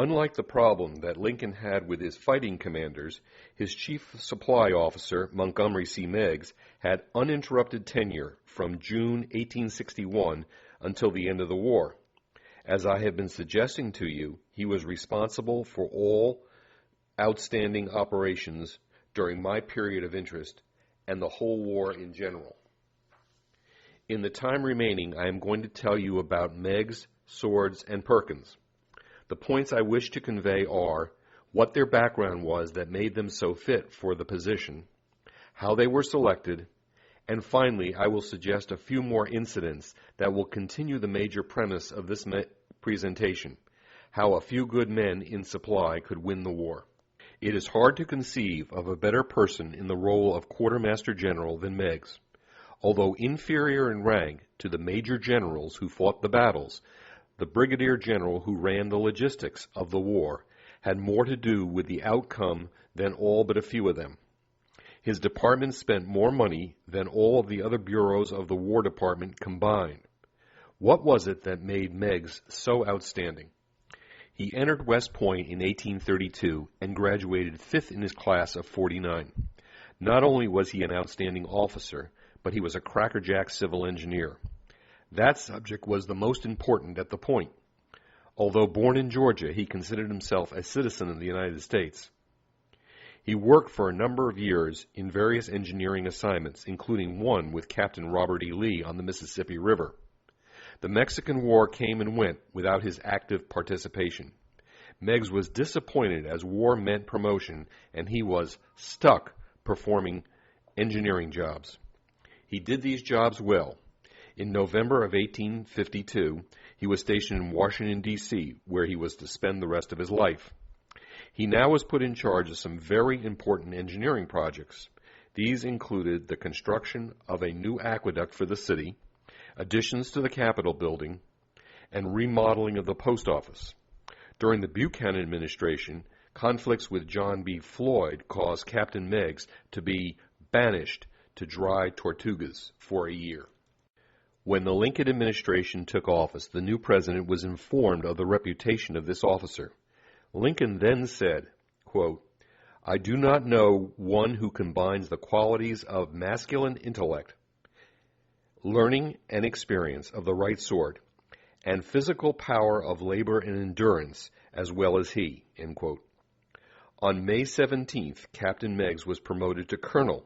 Unlike the problem that Lincoln had with his fighting commanders, his chief supply officer, Montgomery C. Meigs, had uninterrupted tenure from June 1861 until the end of the war. As I have been suggesting to you, he was responsible for all outstanding operations during my period of interest and the whole war in general. In the time remaining, I am going to tell you about Meigs, Swords, and Perkins. The points I wish to convey are what their background was that made them so fit for the position, how they were selected, and finally I will suggest a few more incidents that will continue the major premise of this presentation, how a few good men in supply could win the war. It is hard to conceive of a better person in the role of Quartermaster General than Meigs. Although inferior in rank to the major generals who fought the battles, the brigadier general who ran the logistics of the war had more to do with the outcome than all but a few of them. His department spent more money than all of the other bureaus of the War Department combined. What was it that made Meigs so outstanding? He entered West Point in 1832 and graduated 5th in his class of 49. Not only was he an outstanding officer, but he was a crackerjack civil engineer. That subject was the most important at the point. Although born in Georgia, he considered himself a citizen of the United States. He worked for a number of years in various engineering assignments, including one with Captain Robert E. Lee on the Mississippi River. The Mexican War came and went without his active participation. Meigs was disappointed as war meant promotion, and he was stuck performing engineering jobs. He did these jobs well. In November of 1852, he was stationed in Washington, D.C., where he was to spend the rest of his life. He now was put in charge of some very important engineering projects. These included the construction of a new aqueduct for the city, additions to the Capitol building, and remodeling of the post office. During the Buchanan administration, conflicts with John B. Floyd caused Captain Meigs to be banished to dry Tortugas for a year. When the Lincoln administration took office, the new president was informed of the reputation of this officer. Lincoln then said, quote, "I do not know one who combines the qualities of masculine intellect, learning and experience of the right sort, and physical power of labor and endurance as well as he," end quote. On May 17th, Captain Meigs was promoted to colonel,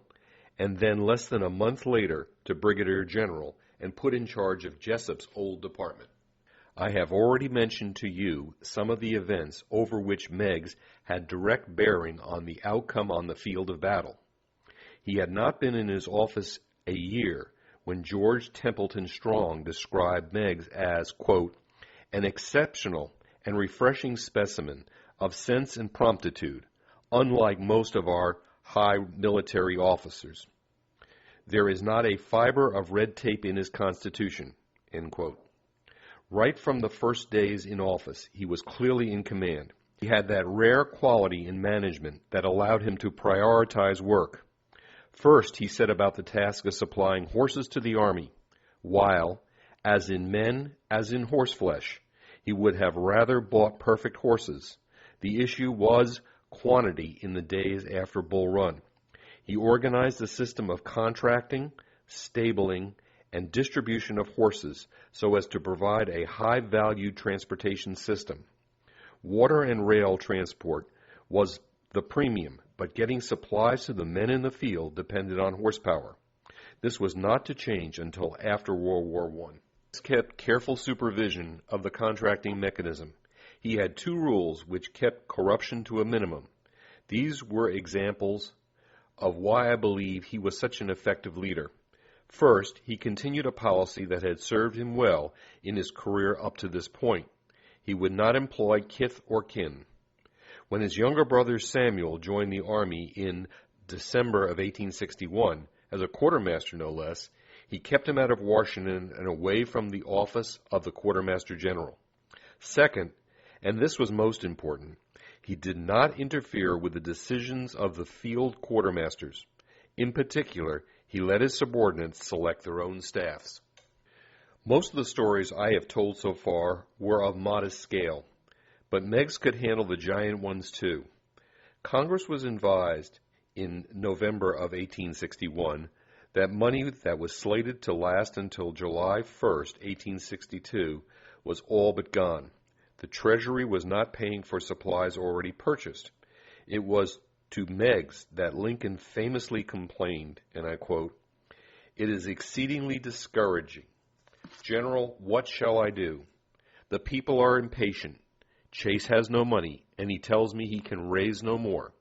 and then less than a month later to brigadier general, and put in charge of Jessup's old department. I have already mentioned to you some of the events over which Meigs had direct bearing on the outcome on the field of battle. He had not been in his office a year when George Templeton Strong described Meigs as, quote, "an exceptional and refreshing specimen of sense and promptitude, unlike most of our high military officers. There is not a fiber of red tape in his constitution," end quote. Right from the first days in office, he was clearly in command. He had that rare quality in management that allowed him to prioritize work. First, he set about the task of supplying horses to the Army, while, as in men, as in horseflesh, he would have rather bought perfect horses. The issue was quantity in the days after Bull Run. He organized a system of contracting, stabling, and distribution of horses so as to provide a high-valued transportation system. Water and rail transport was the premium, but getting supplies to the men in the field depended on horsepower. This was not to change until after World War I. This kept careful supervision of the contracting mechanism. He had two rules which kept corruption to a minimum. These were examples of why I believe he was such an effective leader. First, he continued a policy that had served him well in his career up to this point. He would not employ kith or kin. When his younger brother Samuel joined the Army in December of 1861, as a quartermaster no less, he kept him out of Washington and away from the office of the Quartermaster General. Second, and this was most important, he did not interfere with the decisions of the field quartermasters. In particular, he let his subordinates select their own staffs. Most of the stories I have told so far were of modest scale, But Meigs could handle the giant ones too. Congress was advised in November of 1861 that money that was slated to last until July 1st, 1862, was all but gone. The Treasury was not paying for supplies already purchased. It was to Meigs that Lincoln famously complained, and I quote, "It is exceedingly discouraging. General, what shall I do? The people are impatient. Chase has no money, and he tells me he can raise no more.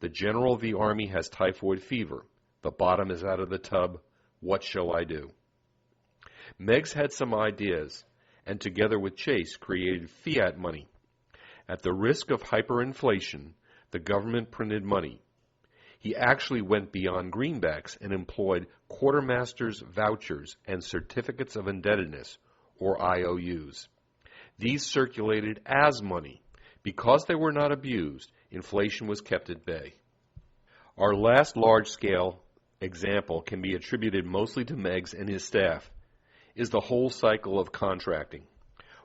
The general of the army has typhoid fever. The bottom is out of the tub. What shall I do?" Meigs had some ideas, and together with Chase created fiat money. At the risk of hyperinflation, the government printed money. He actually went beyond greenbacks and employed quartermasters' vouchers and certificates of indebtedness, or IOUs. These circulated as money. Because they were not abused, inflation was kept at bay. Our last large-scale example can be attributed mostly to Meigs and his staff, is the whole cycle of contracting.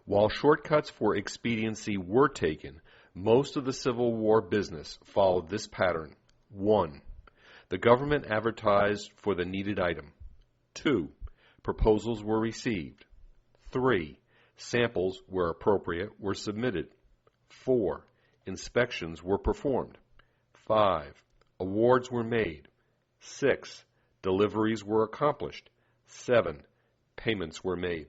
While shortcuts for expediency were taken, most of the Civil War business followed this pattern. 1. The government advertised for the needed item. 2. Proposals were received. 3. Samples, where appropriate, were submitted. 4. Inspections were performed. 5. Awards were made. 6. Deliveries were accomplished. 7. Payments were made.